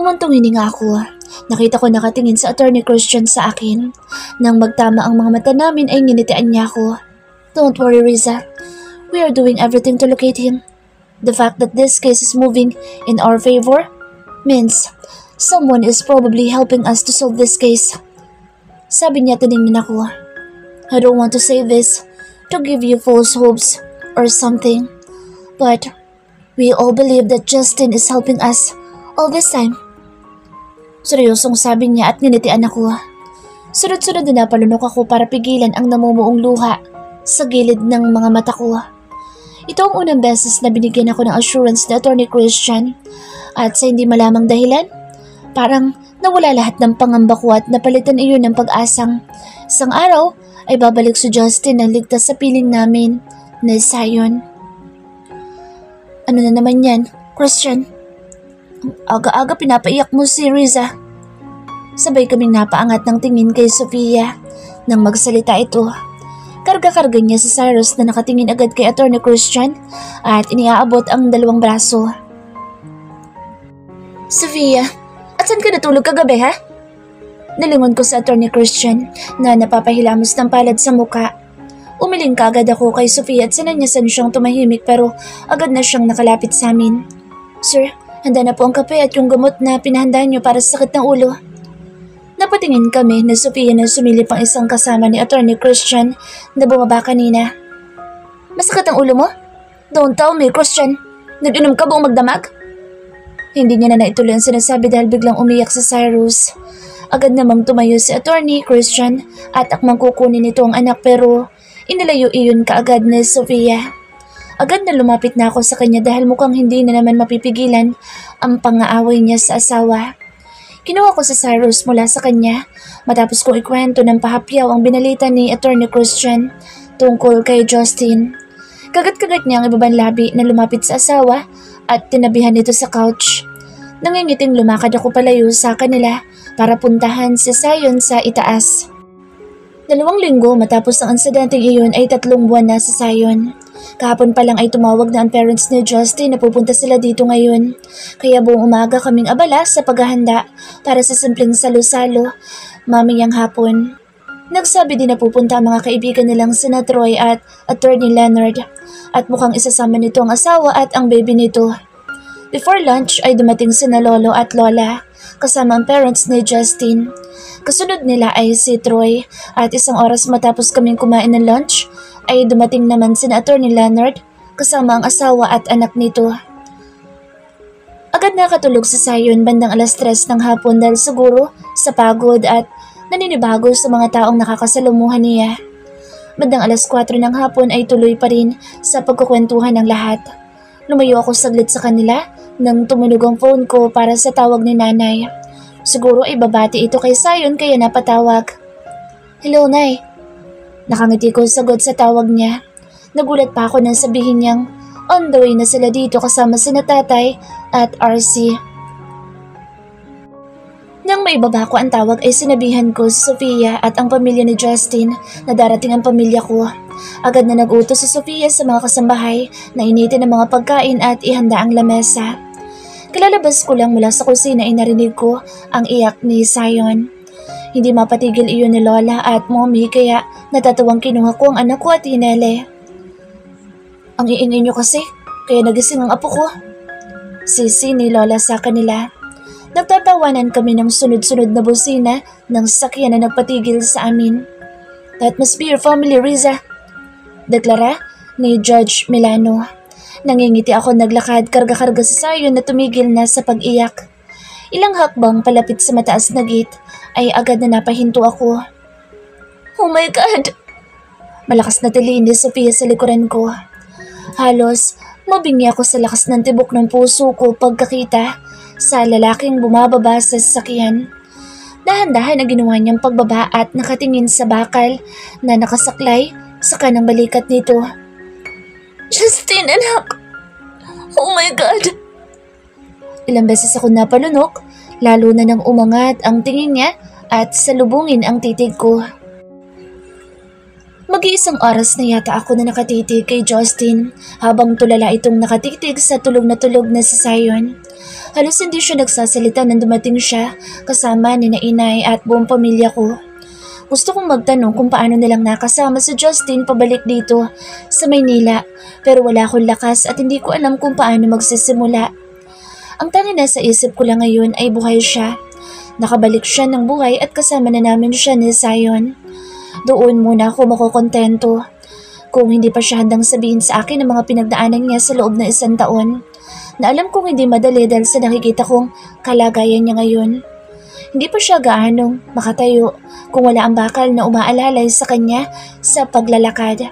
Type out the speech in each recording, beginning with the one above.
Humantong hininga ako. Nakita ko nakatingin sa Attorney Christian sa akin. Nang magtama ang mga mata namin ay nginitian niya ako. Don't worry, Riza. We are doing everything to locate him. The fact that this case is moving in our favor means someone is probably helping us to solve this case. Sabi niya tiningin ako. I don't want to say this to give you false hopes or something, but we all believe that Justin is helping us all this time. Seryosong sabi niya at nginitian ako. Sunod-sunod na napalunok ako para pigilan ang namumuong luha sa gilid ng mga mata ko. Ito ang unang beses na binigyan ako ng assurance ni Attorney Christian at sa hindi malamang dahilan, parang nawala lahat ng pangamba ko at napalitan iyon ng pag-asang isang araw ay babalik si Justin na ligtas sa piling namin na Zion. Ano na naman yan, Christian? Aga-aga pinapaiyak mo si Riza. Sabay kaming napaangat ng tingin kay Sofia. Nang magsalita ito, karga-karga niya si Cyrus na nakatingin agad kay Attorney Christian at iniaabot ang dalawang braso. Sofia, at saan ka natulog kagabi ha? Nalingon ko sa Attorney Christian na napapahilamos ng palad sa muka. Umiling kaagad ako kay Sofia at sinanyasan siyang tumahimik pero agad na siyang nakalapit sa amin. Sir, handa na po ang kape at yung gamot na pinahandaan niyo para sa sakit ng ulo. Napatingin kami na Sofia na sumilip ang isang kasama ni Attorney Christian na bumaba kanina. Masakit ang ulo mo? Don't tell me, Christian. Nag-inom ka buong magdamag? Hindi niya na naituloy ang sinasabi dahil biglang umiyak si Cyrus. Agad namang tumayo si Attorney Christian at akmang kukunin nito ang anak pero inilayo iyon kaagad ni Sofia. Agad na lumapit na ako sa kanya dahil mukhang hindi na naman mapipigilan ang pang-aaway niya sa asawa. Kinuha ko si Cyrus mula sa kanya matapos kong ikwento ng pahapyaw ang binalita ni Attorney Christian tungkol kay Justin. Kagat-kagat niya ang ibabang labi na lumapit sa asawa at tinabihan nito sa couch. Nangingiting lumakad ako palayo sa kanila para puntahan si Zion sa itaas. 2 linggo matapos ang insidenteng iyon ay 3 buwan na sa Zion. Kahapon pa lang ay tumawag na ang parents ni Justin na pupunta sila dito ngayon. Kaya buong umaga kaming abala sa paghahanda para sa simpleng salo-salo mamayang hapon. Nagsabi din na pupunta ang mga kaibigan nilang sina Troy at Attorney Leonard at mukhang isasama nito ang asawa at ang baby nito. Before lunch ay dumating sina Lolo at Lola kasama ang parents ni Justin. Kasunod nila ay si Troy at 1 oras matapos kaming kumain ng lunch ay dumating naman sina Attorney Leonard kasama ang asawa at anak nito. Agad nakatulog si Zion bandang 3:00 ng hapon dahil siguro sa pagod at naninibago sa mga taong nakakasalumuhan niya. Bandang 4:00 ng hapon ay tuloy pa rin sa pagkukwentuhan ng lahat. Lumayo ako saglit sa kanila nang tumunog ang phone ko para sa tawag ni nanay. Siguro ay babati ito kay Zion kaya napatawag. Hello, Nay. Nakangiti ko sagot sa tawag niya. Nagulat pa ako nang sabihin niyang on the way na sila dito kasama sina tatay at RC. Nang maibaba ko ang tawag ay sinabihan ko si Sofia at ang pamilya ni Justin na darating ang pamilya ko. Agad na nag-utos si Sofia sa mga kasambahay na initin ang mga pagkain at ihanda ang lamesa. Kalalabas ko lang mula sa kusina ay narinig ko ang iyak ni Zion. Hindi mapatigil iyon ni Lola at Mommy kaya natatawang kinuha ko ang anak ko at hinele. Ang iingay niyo kasi, kaya nagising ang apo ko. Sisi ni Lola sa kanila. Nagtatawanan kami ng sunod-sunod na busina ng sasakyan na nagpatigil sa amin. That must be your family, Riza. Deklara ni Judge Milano. Nangingiti ako naglakad karga-karga sa Zion na tumigil na sa pag-iyak. Ilang hakbang palapit sa mataas na gate ay agad na napahinto ako. Oh my God! Malakas na tiliin ni Sofia sa likuran ko. Halos mabingi ako sa lakas ng tibok ng puso ko pagkakita sa lalaking bumababa sa sasakyan. Dahan-dahan na ginawa niyang pagbaba at nakatingin sa bakal na nakasaklay sa kanang balikat nito. Justin, anak! Oh my God! Ilang beses ako napalunok, lalo na nang umangat ang tingin niya at salubungin ang titig ko. Mag-iisang oras na yata ako na nakatitig kay Justin habang tulala itong nakatitig sa tulog na si Zion. Halos hindi siya nagsasalita nang dumating siya kasama ni na inay at buong pamilya ko. Gusto kong magtanong kung paano nilang nakasama si Justin pabalik dito sa Maynila pero wala akong lakas at hindi ko alam kung paano magsisimula. Ang tanging nasa isip ko lang ngayon ay buhay siya. Nakabalik siya ng buhay at kasama na namin siya ni Zion. Doon muna ako makokontento. Kung hindi pa siya handang sabihin sa akin ang mga pinagdaanan niya sa loob na 1 taon, na alam kong hindi madali dahil sa nakikita kong kalagayan niya ngayon. Hindi pa siya gaanong makatayo kung wala ang bakal na umaalalay sa kanya sa paglalakad.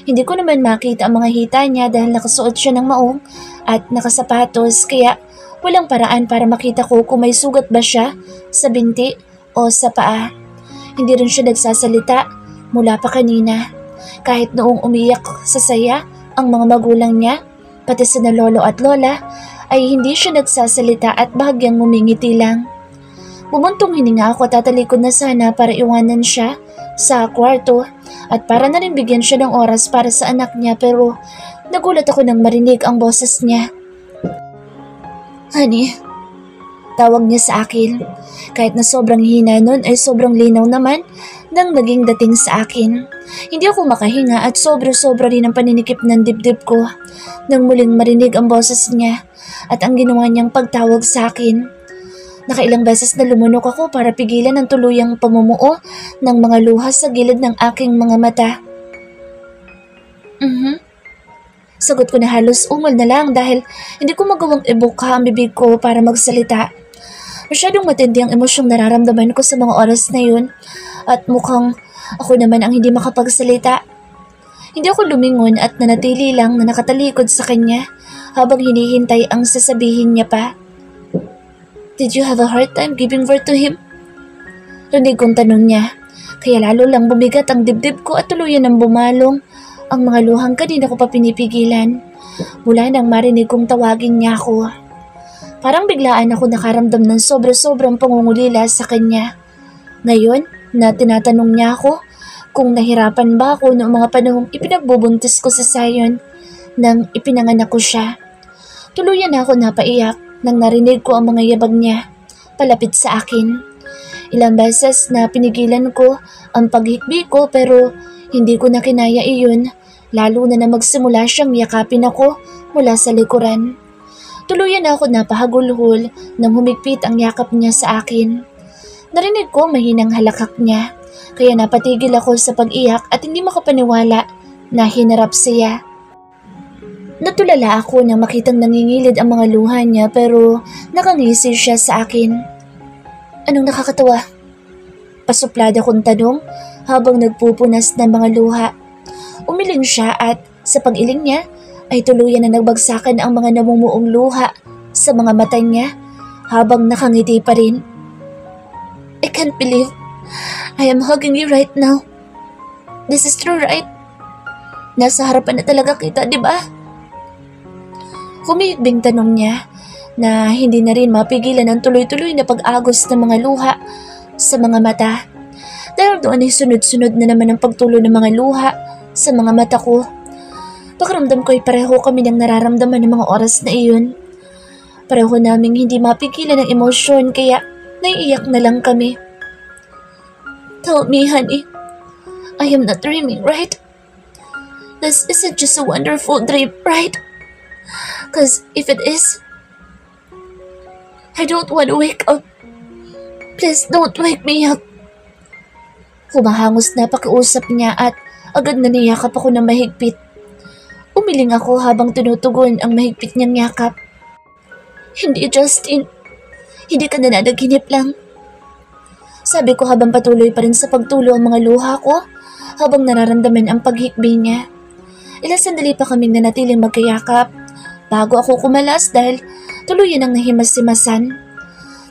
Hindi ko naman makita ang mga hita niya dahil nakasuot siya ng maong at nakasapatos kaya walang paraan para makita ko kung may sugat ba siya sa binti o sa paa. Hindi rin siya nagsasalita mula pa kanina. Kahit noong umiyak sa saya ang mga magulang niya, pati sina lolo at lola, ay hindi siya nagsasalita at bahagyang ngumingiti lang. Bumuntong hininga ako at tatalikod na sana para iwanan siya sa kwarto at para na rin bigyan siya ng oras para sa anak niya pero nagulat ako nang marinig ang boses niya. Honey, tawag niya sa akin. Kahit na sobrang hina nun ay sobrang linaw naman nang naging dating sa akin. Hindi ako makahinga at sobra-sobra rin ang paninikip ng dibdib ko nang muling marinig ang boses niya at ang ginawa niyang pagtawag sa akin. Nakailang beses na lumunok ako para pigilan ang tuluyang pamumuo ng mga luha sa gilid ng aking mga mata. Sagot ko na halos umal na lang dahil hindi ko magawang ibuka ang bibig ko para magsalita. Masyadong matindi ang emosyong nararamdaman ko sa mga oras na yun at mukhang ako naman ang hindi makapagsalita. Hindi ako lumingon at nanatili lang na nakatalikod sa kanya habang hinihintay ang sasabihin niya pa. Did you have a hard time giving birth to him? Rinig kong tanong niya, kaya lalo lang bumigat ang dibdib ko at tuluyan ng bumalong ang mga luhang kanina ko pa pinipigilan mula nang marinig kong tawagin niya ako. Parang biglaan ako nakaramdam ng sobra-sobrang pangungulila sa kanya. Ngayon na tinatanong niya ako kung nahirapan ba ako noong mga panahong ipinagbubuntis ko sa Zion nang ipinanganak ko siya. Tuluyan na ako napaiyak nang narinig ko ang mga yabag niya palapit sa akin. Ilang beses na pinigilan ko ang paghikbi ko pero hindi ko na kinaya iyon, lalo na magsimula siyang yakapin ako mula sa likuran. Tuluyan na ako napahagulhol nang humigpit ang yakap niya sa akin. Narinig ko mahinang halakak niya, kaya napatigil ako sa pag-iyak at hindi makapaniwala na hinarap siya. Natulala ako nang makitang nangingilid ang mga luha niya pero nakangisi siya sa akin. Anong nakakatawa? Pasuplada kong tanong habang nagpupunas ng mga luha. Umiling siya at sa pag-iling niya ay tuluyan na nagbagsakan ang mga namumuong luha sa mga mata niya habang nakangiti pa rin. I can't believe I am hugging you right now. This is true, right? Nasa harapan na talaga kita, di ba? Humihigbing tanong niya na hindi na rin mapigilan ang tuloy-tuloy na pag-agos ng mga luha sa mga mata. Dahil doon ay sunod-sunod na naman ang pagtulo ng mga luha sa mga mata ko. Pakiramdam ko ay pareho kami ng nararamdaman ng mga oras na iyon. Pareho naming hindi mapigilan ang emosyon kaya naiiyak na lang kami. Tell me, honey, I am not dreaming, right? This isn't just a wonderful dream, right? Cause if it is, I don't want to wake up. Please don't wake me up. Humahangos na pakiusap niya at agad na niyakap ako ng mahigpit. Umiling ako habang tinutugon ang mahigpit niyang yakap. Hindi, Justin. Hindi ka nananaginip lang. Sabi ko habang patuloy pa rin sa pagtulo ang mga luha ko habang nararamdaman ang paghikbi niya. Ilang sandali pa kaming nanatiling magkayakap bago ako kumalas dahil tuluyan ang nahimas-himasan.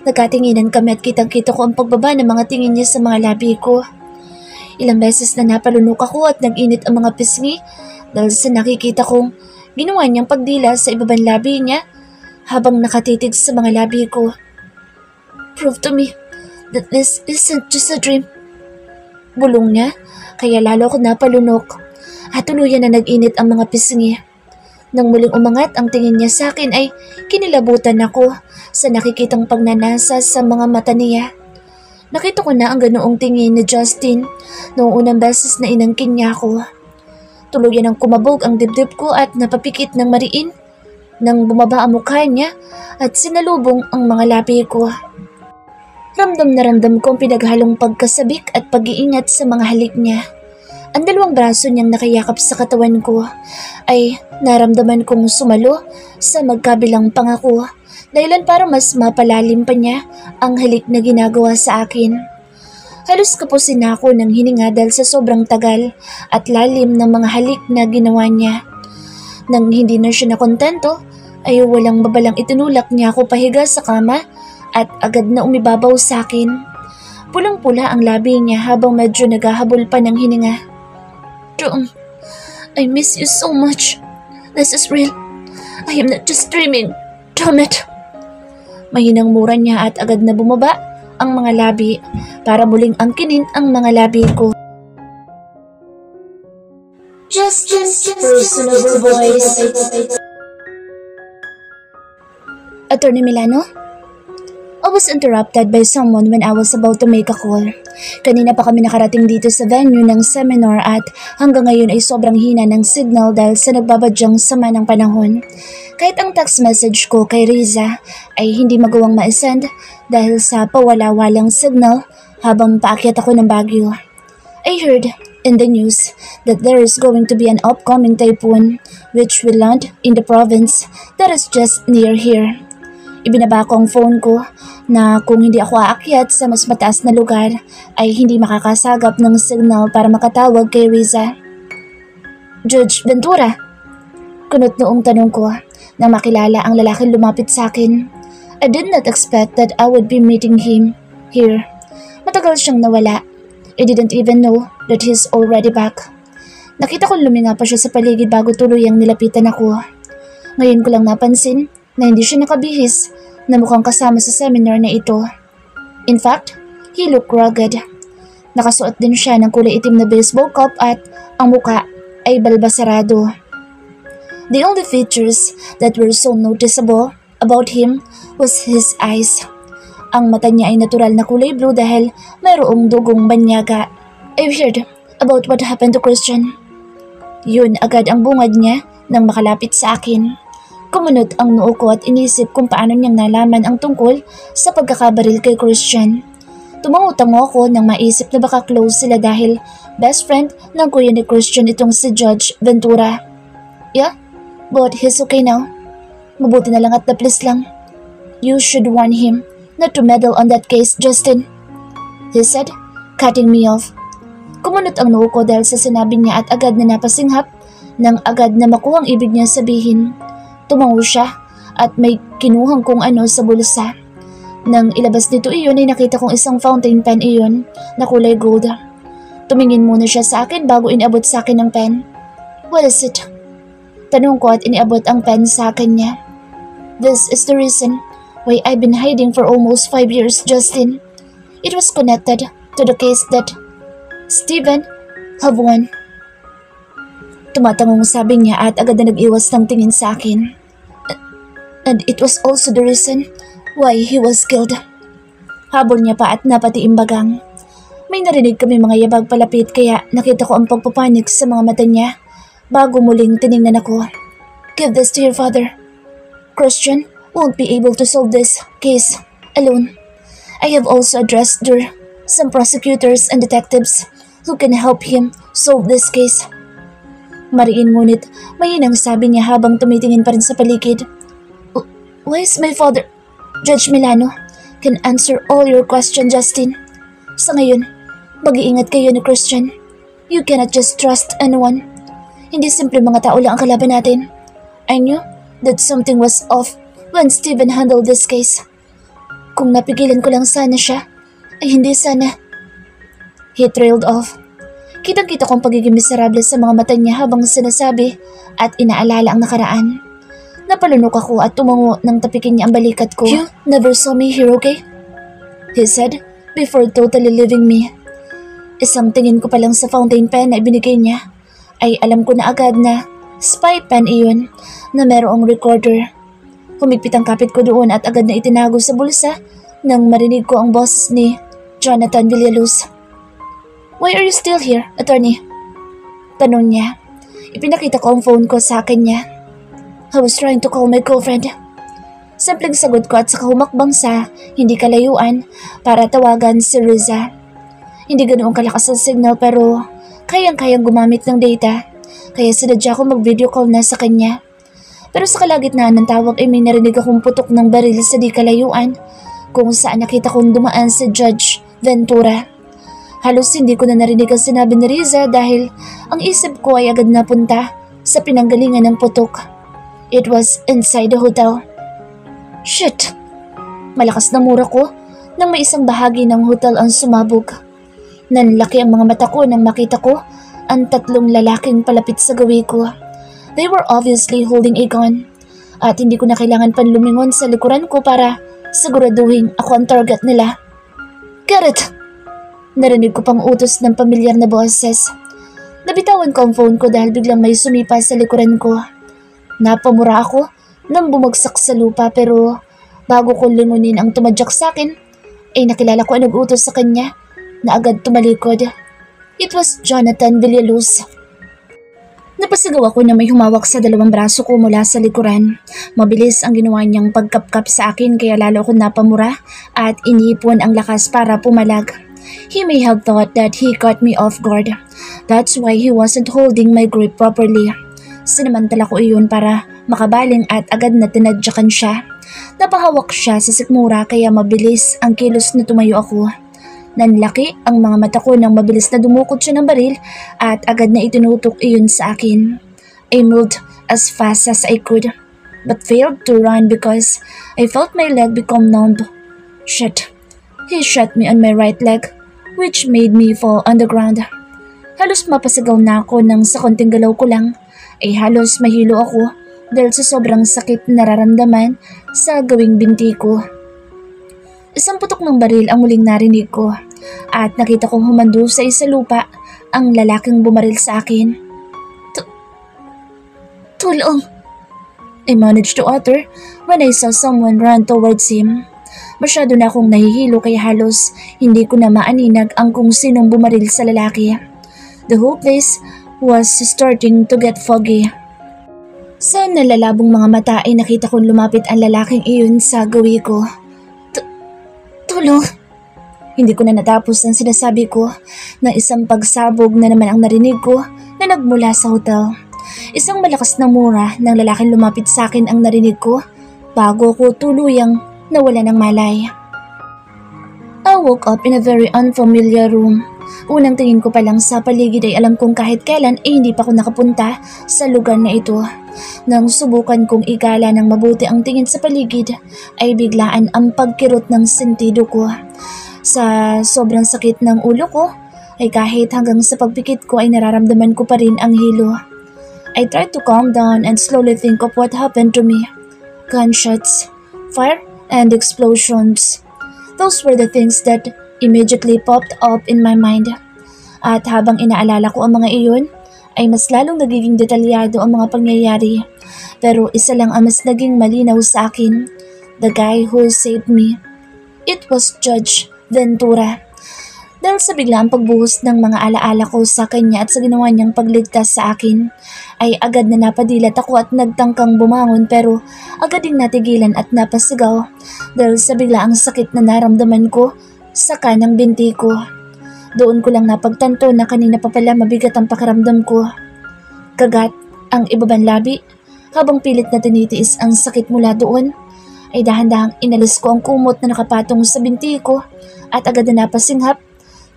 Nagkatinginan kami at kitang-kita ko ang pagbaba ng mga tingin niya sa mga labi ko. Ilang beses na napalunok ako at nag-init ang mga pisngi dahil sa nakikita kong ginawa niyang pagdila sa ibabang labi niya habang nakatitig sa mga labi ko. Prove to me that this isn't just a dream. Bulong niya kaya lalo ako napalunok at tuluyan na nag-init ang mga pisngi. Nang muling umangat ang tingin niya sa akin ay kinilabutan ako sa nakikitang pagnanasa sa mga mata niya. Nakita ko na ang ganoong tingin ni Justin noong unang beses na inangkin niya ako. Tuluyan ang kumabog ang dibdib ko at napapikit ng mariin nang bumaba ang mukha niya at sinalubong ang mga labi ko. Ramdam na ramdam ko ang pinaghalong pagkasabik at pag-iingat sa mga halik niya. Ang dalawang braso niyang nakayakap sa katawan ko ay naramdaman kong sumalo sa magkabilang pangako, dahilan para mas mapalalim pa niya ang halik na ginagawa sa akin. Halos kapusin na ako ng hininga dahil sa sobrang tagal at lalim ng mga halik na ginawa niya. Nang hindi na siya nakontento, ay walang babalang itinulak niya ako pahiga sa kama at agad na umibabaw sa akin. Pulang-pula ang labi niya habang medyo naghahabol pa ng hininga. John, I miss you so much. This is real. I am not just dreaming. Damn it. Mahinang mura niya at agad na bumaba ang mga labi para muling angkinin ang mga labi ko. Justin's personal voice. Attorney Milano? I was interrupted by someone when I was about to make a call. Kanina pa kami nakarating dito sa venue ng seminar at hanggang ngayon ay sobrang hina ng signal dahil sa nagbabadyang sama ng panahon. Kahit ang text message ko kay Riza ay hindi magawang ma-send dahil sa pawala-walang signal habang paakyat ako ng Baguio. I heard in the news that there is going to be an upcoming typhoon which will land in the province that is just near here. Ibinaba ko ang phone ko na kung hindi ako aakyat sa mas mataas na lugar ay hindi makakasagap ng signal para makatawag kay Riza. Judge Ventura? Kunot noong tanong ko nang makilala ang lalaking lumapit sa akin. I did not expect that I would be meeting him here. Matagal siyang nawala. I didn't even know that he's already back. Nakita ko luminga pa siya sa paligid bago tuluyang nilapitan ako. Ngayon ko lang napansin na hindi siya nakabihis na mukhang kasama sa seminar na ito. In fact, he looked rugged. Nakasuot din siya ng kulay itim na baseball cap at ang muka ay balbasarado. The only features that were so noticeable about him was his eyes. Ang mata niya ay natural na kulay blue dahil mayroong dugong banyaga. I've heard about what happened to Christian. Yun agad ang bungad niya nang makalapit sa akin. Kumunot ang noo ko at inisip kung paano niyang nalaman ang tungkol sa pagkakabaril kay Christian. Tumangutango ako nang maisip na baka close sila dahil best friend ng kuya ni Christian itong si Judge Ventura. Yeah, but he's okay now. Mabuti na lang at naplis lang. You should warn him not to meddle on that case, Justin, he said, cutting me off. Kumunot ang noo ko dahil sa sinabi niya at agad na napasinghap nang agad na makuha ang ibig niya sabihin. Tumango siya at may kinuhang kung ano sa bulsa. Nang ilabas nito iyon ay nakita kong isang fountain pen iyon na kulay gold. Tumingin muna siya sa akin bago inabot sa akin ng pen. What is it? Tanong ko at iniabot ang pen sa akin niya. This is the reason why I've been hiding for almost 5 years, Justin. It was connected to the case that Steven have won. Tumatangong sabi niya at agad na nag-iwas ng tingin sa akin. And it was also the reason why he was killed. Habol niya pa at napatiimbagang. May narinig kami mga yabag palapit kaya nakita ko ang pagpapanik sa mga mata niya bago muling tiningnan ako. Give this to your father. Christian won't be able to solve this case alone. I have also addressed some prosecutors and detectives who can help him solve this case. Mariin ngunit mahinang sabi niya habang tumitingin pa rin sa paligid. Why is my father, Judge Milano, can answer all your questions, Justin. Sa ngayon, mag-iingat kayo ni Christian. You cannot just trust anyone. Hindi simple mga tao lang ang kalaban natin. I knew that something was off when Steven handled this case. Kung napigilan ko lang sana siya, ay hindi sana. He trailed off. Kitang-kita kong pagiging miserable sa mga mata niya habang sinasabi at inaalala ang nakaraan. Napalunok ako at tumango nang tapikin niya ang balikat ko. You never saw me here, okay? He said before totally leaving me. Isang tingin ko pa lang sa fountain pen na ibinigay niya ay alam ko na agad na spy pen iyon na merong recorder. Humigpit ang kapit ko doon at agad na itinago sa bulsa nang marinig ko ang boss ni Jonathan Villaluz. "Why are you still here, attorney?" Tanong niya. Ipinakita ko ang phone ko sa akin niya. "I was trying to call my girlfriend." Simpleng sagot ko at saka humakbang sa hindi kalayuan para tawagan si Riza. Hindi ganoong kalakas ang signal pero kayang-kayang gumamit ng data kaya sinadya ko mag-video call na sa kanya. Pero sa kalagitnaan ng tawag ay may narinig akong putok ng baril sa di kalayuan kung saan nakita kong dumaan si Judge Ventura. Halos hindi ko na narinig ang sinabi ni Riza dahil ang isip ko ay agad napunta sa pinanggalingan ng putok. It was inside the hotel. Shit! Malakas na mura ko nang may isang bahagi ng hotel ang sumabog. Nanlaki ang mga mata ko nang makita ko ang tatlong lalaking palapit sa gawi ko. They were obviously holding a gun at hindi ko na kailangan pang lumingon sa likuran ko para siguraduhin ako ang target nila. "Get it!" Narinig ko pang utos ng pamilyar na boses. Nabitawan ko ang phone ko dahil biglang may sumipa sa likuran ko. Napamura ako nang bumagsak sa lupa pero bago ko lingunin ang tumadyak sa akin, ay nakilala ko ang nag-utos sa kanya na agad tumalikod. It was Jonathan Villaluz. Napasigaw ako na may humawak sa dalawang braso ko mula sa likuran. Mabilis ang ginawa niyang pagkapkap sa akin kaya lalo akong napamura at inipon ang lakas para pumalag. He may have thought that he caught me off guard. That's why he wasn't holding my grip properly. Sinamantala ko iyon para makabaling at agad na tinadyakan siya. Napahawak siya sa sikmura kaya mabilis ang kilos na tumayo ako. Nanlaki ang mga mata ko nang mabilis na dumukot siya ng baril at agad na itinutok iyon sa akin. I moved as fast as I could but failed to run because I felt my leg become numb. Shit! He shot me on my right leg which made me fall on the ground. Halos mapasigaw na ako nang sa konting galaw ko lang ay halos mahilo ako dahil sa sobrang sakit na nararamdaman sa gawing binti ko. Isang putok ng baril ang muling narinig ko at nakita kong humando sa lupa ang lalaking bumaril sa akin. Tulong! I managed to utter when I saw someone run towards him. Masyado na akong nahihilo kaya halos hindi ko na maaninag ang kung sinong bumaril sa lalaki. The whole place was starting to get foggy. Sa nalalabong mga mata ay nakita kong lumapit ang lalaking iyon sa gawi ko. Tulong! Hindi ko na natapos ang sinasabi ko na isang pagsabog na naman ang narinig ko na nagmula sa hotel. Isang malakas na mura ng lalaking lumapit sa akin ang narinig ko bago ko tuluyang nawala ng malay. I woke up in a very unfamiliar room. Unang tingin ko pa lang sa paligid ay alam kong kahit kailan ay hindi pa ako nakapunta sa lugar na ito. Nang subukan kong igala ng mabuti ang tingin sa paligid ay biglaan ang pagkirot ng sentido ko. Sa sobrang sakit ng ulo ko ay kahit hanggang sa pagpikit ko ay nararamdaman ko pa rin ang hilo. I tried to calm down and slowly think of what happened to me. Gunshots, fire, and explosions. Those were the things that immediately popped up in my mind. At habang inaalala ko ang mga iyon, ay mas lalong nagiging detalyado ang mga pangyayari. Pero isa lang ang mas naging malinaw sa akin. The guy who saved me. It was Judge Ventura. Dahil sa biglaang pagbuhos ng mga alaala ko sa kanya at sa ginawa niyang pagligtas sa akin, ay agad na napadilat ako at nagtangkang bumangon pero agad ding natigilan at napasigaw dahil sa biglaang sakit na naramdaman ko sa kanang binti ko. Doon ko lang napagtanto na kanina pa pala mabigat ang pakiramdam ko. Kagat ang ibabang labi habang pilit na tinitiis ang sakit mula doon, ay dahan-dahang inalis ko ang kumot na nakapatong sa binti ko at agad na napasinghap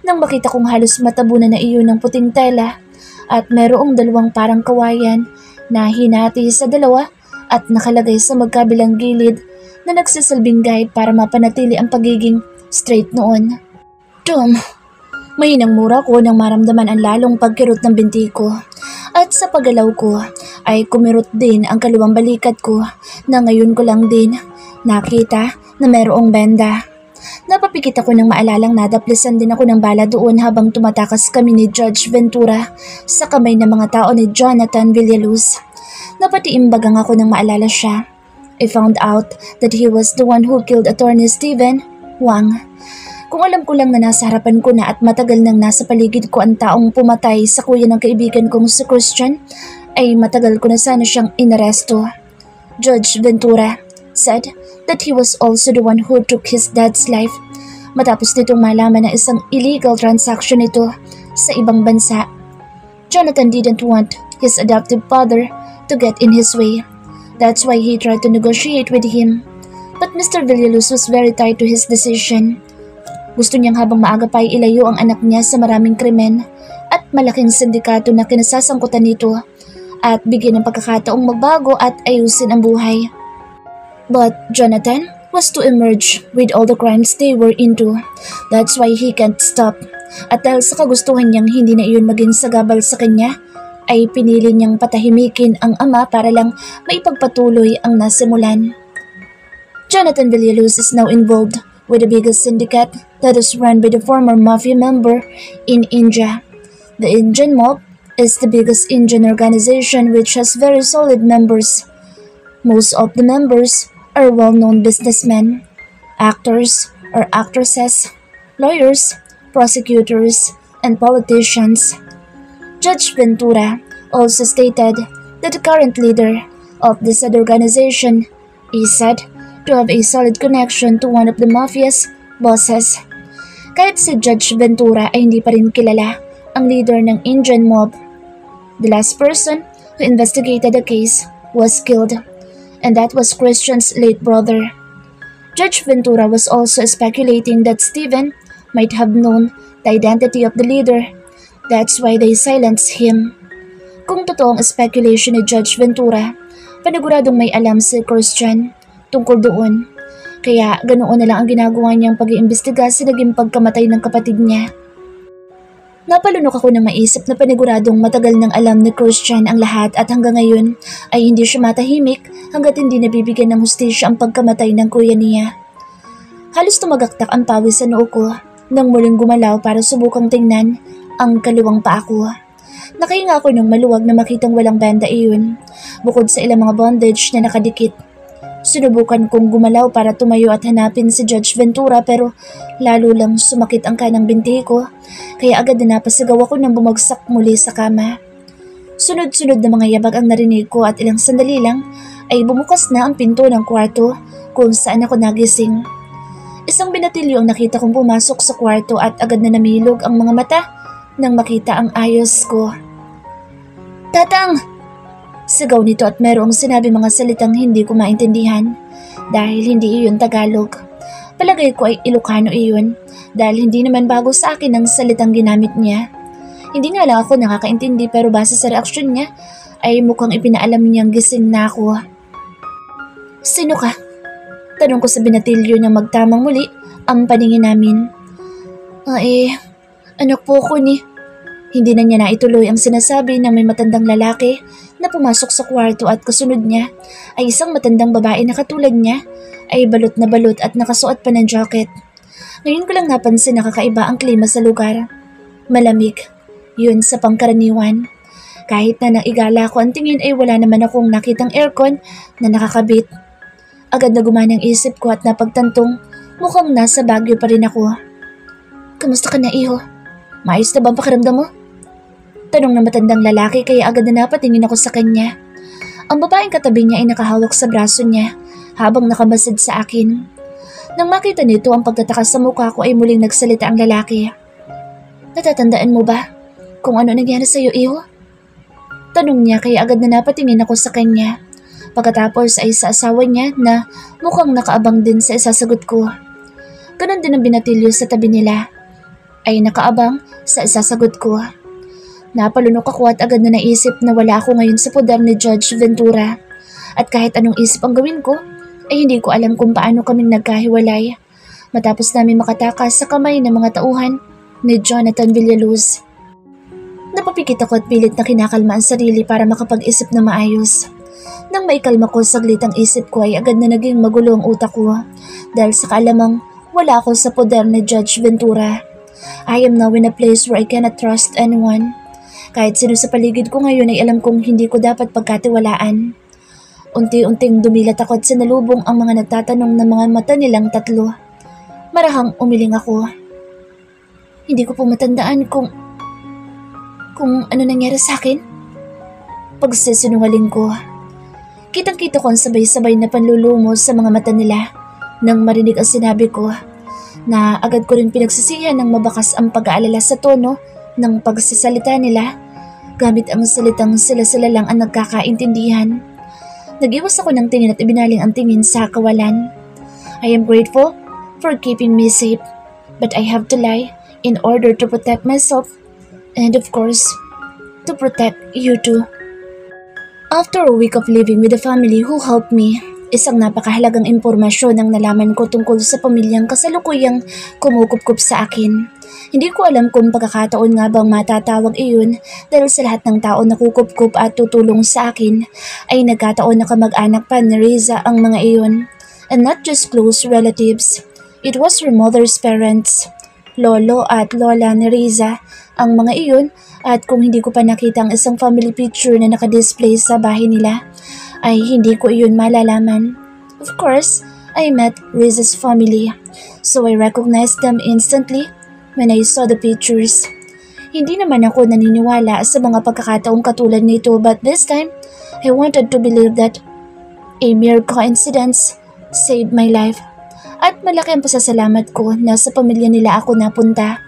nang makita kong halos matabunan na iyon ng puting tela at merong dalawang parang kawayan na hinati sa dalawa at nakalagay sa magkabilang gilid na nagsisilbing guide para mapanatili ang pagiging straight noon. Dum! Mahinang mura ko nang maramdaman ang lalong pagkirot ng binti ko at sa paggalaw ko ay kumirot din ang kaliwang balikat ko na ngayon ko lang din nakita na merong benda. Napapikit ako nang maalalang nadaplisan din ako ng bala doon habang tumatakas kami ni Judge Ventura sa kamay ng mga tao ni Jonathan Villaluz. Napatiimbagang ako nang maalala siya. I found out that he was the one who killed Attorney Steven Wang. Kung alam ko lang na nasa harapan ko na at matagal nang nasa paligid ko ang taong pumatay sa kuya ng kaibigan kong si Christian, ay matagal ko na sana siyang inaresto. Judge Ventura said that he was also the one who took his dad's life matapos nitong malaman na isang illegal transaction ito sa ibang bansa. Jonathan didn't want his adoptive father to get in his way. That's why he tried to negotiate with him. But Mr. Villaluz was very tied to his decision. Gusto niyang habang maaga pa ay ilayo ang anak niya sa maraming krimen at malaking sindikato na kinasasangkutan nito at bigyan ng pagkakataong magbago at ayusin ang buhay. But Jonathan was to emerge with all the crimes they were into. That's why he can't stop. At dahil sa kagustuhan niyang hindi na iyon maging sagabal sa kanya, ay pinili niyang patahimikin ang ama para lang maipagpatuloy ang nasimulan. Jonathan Villaluz is now involved with the biggest syndicate that is run by the former mafia member in India. The Indian Mob is the biggest Indian organization which has very solid members. Most of the members are well-known businessmen, actors or actresses, lawyers, prosecutors, and politicians. Judge Ventura also stated that the current leader of this said organization is said to have a solid connection to one of the mafia's bosses. Kahit si Judge Ventura ay hindi pa rin kilala ang leader ng Indian Mob. The last person who investigated the case was killed, and that was Christian's late brother. Judge Ventura was also speculating that Steven might have known the identity of the leader. That's why they silenced him. Kung totoo ang speculation ni Judge Ventura, paniguradong may alam si Christian tungkol doon. Kaya ganoon na lang ang ginagawa niyang pag-iimbestiga sa naging pagkamatay ng kapatid niya. Napalunok ako na maisip na paniguradong matagal nang alam ni Christian ang lahat at hanggang ngayon ay hindi siya matahimik hanggat hindi nabibigyan ng hustisya ang pagkamatay ng kuya niya. Halos tumagaktak ang pawis sa noo ko nang muling gumalaw para subukang tingnan ang kaliwang paa ko. Nakahinga ako nang maluwag na makitang walang banda iyon, bukod sa ilang mga bondage na nakadikit. Sinubukan kong gumalaw para tumayo at hanapin si Judge Ventura pero lalo lang sumakit ang kanang binti ko kaya agad na napasigaw ako nang bumagsak muli sa kama. Sunod-sunod na mga yabag ang narinig ko at ilang sandali lang ay bumukas na ang pinto ng kwarto kung saan ako nagising. Isang binatilyo ang nakita kong pumasok sa kwarto at agad na namilog ang mga mata nang makita ang ayos ko. "Tatang!" Sigaw nito at merong sinabi mga salitang hindi ko maintindihan dahil hindi iyon Tagalog. Palagay ko ay Ilocano iyon dahil hindi naman bago sa akin ang salitang ginamit niya. Hindi nga lang ako nakakaintindi pero base sa reaksyon niya ay mukhang ipinaalam niyang gising na ako. "Sino ka?" Tanong ko sa binatilyo niyang magtamang muli ang paningin namin. Anak po ko ni..." Hindi na niya naituloy ang sinasabi ng may matandang lalaki na pumasok sa kwarto at kasunod niya ay isang matandang babae na katulad niya ay balot na balot at nakasuot pa ng jacket. Ngayon ko lang napansin na kakaiba ang klima sa lugar. Malamig. Yun sa pangkaraniwan. Kahit na naigala ko ang tingin ay wala naman akong nakitang aircon na nakakabit. Agad na gumana ang isip ko at napagtantong mukhang nasa Baguio pa rin ako. "Kamusta ka na, iho? Maayos na ba ang pakiramdam mo?" Tanong ng matandang lalaki kaya agad na napatingin ako sa kanya. Ang babaeng katabi niya ay nakahawak sa braso niya habang nakamasad sa akin. Nang makita nito ang pagtataka sa mukha ko ay muling nagsalita ang lalaki. "Natatandaan mo ba kung ano nangyari sa iyo, iho?" Tanong niya kaya agad na napatingin ako sa kanya. Pagkatapos ay sa asawa niya na mukhang nakaabang din sa isasagot ko. Ganon din ang binatilyo sa tabi nila. Ay nakaabang sa isasagot ko. Napalunok ako at agad na naisip na wala ako ngayon sa poder ni Judge Ventura. At kahit anong isip ang gawin ko, ay hindi ko alam kung paano kaming nagkahiwalay. Matapos namin makatakas sa kamay ng mga tauhan ni Jonathan Villaluz. Napapikit ako at pilit na kinakalma ang sarili para makapag-isip na maayos. Nang maikalma ko saglit ang isip ko ay agad na naging magulo ang utak ko dahil sa kaalamang Wala ako sa poder ni Judge Ventura. I am now in a place where I cannot trust anyone. Kahit sino sa paligid ko ngayon ay alam kong hindi ko dapat pagkatiwalaan. Unti-unting dumilat ako at sinalubong ang mga nagtatanong ng mga mata nilang tatlo. Marahang umiling ako. Hindi ko po matandaan kung ano nangyari sa akin. Pagsisinungaling ko. Kitang-kita ko ang sabay-sabay na panlulumo sa mga mata nila nang marinig ang sinabi ko na agad ko rin pinagsisihan ng mabakas ang pag-aalala sa tono ng pagsasalita nila gamit ang salitang sila-sila lang ang nagkakaintindihan. Nag-iwas ako ng tingin at ibinaling ang tingin sa kawalan. I am grateful for keeping me safe, but I have to lie in order to protect myself and of course, to protect you too. After a week of living with the family who helped me, isang napakahalagang impormasyon ang nalaman ko tungkol sa pamilyang kasalukuyang kumukup-kup sa akin. Hindi ko alam kung pagkakataon nga bang matatawag iyon dahil sa lahat ng tao na kukup-kup at tutulong sa akin ay nagkataon na kamag-anak pa ni Riza ang mga iyon. And not just close relatives, it was her mother's parents, lolo at lola ni Riza ang mga iyon at kung hindi ko pa nakita ang isang family picture na nakadisplay sa bahay nila, ay hindi ko iyon malalaman. Of course, I met Riza's family, so I recognized them instantly when I saw the pictures. Hindi naman ako naniniwala sa mga pagkakataong katulad nito but this time, I wanted to believe that a mere coincidence saved my life. At malaki ang pasasalamat ko na sa pamilya nila ako napunta.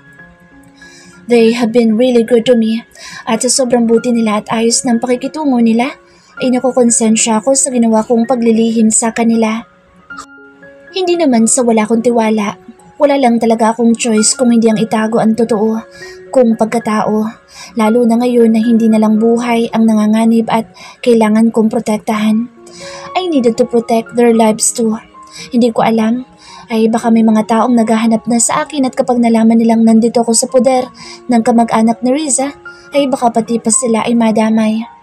They have been really good to me at sa sobrang buti nila at ayos ng pakikitungo nila ay nakukonsensya ako sa ginawa kong paglilihim sa kanila. Hindi naman sa wala kong tiwala, wala lang talaga akong choice kung hindi ang itago ang totoo kung pagkatao, lalo na ngayon na hindi na lang buhay ang nanganganib at kailangan kong protektahan. I needed to protect their lives too. Hindi ko alam, ay baka may mga taong naghahanap na sa akin at kapag nalaman nilang nandito ako sa poder ng kamag-anak ni Riza, ay baka pati pa sila ay madamay.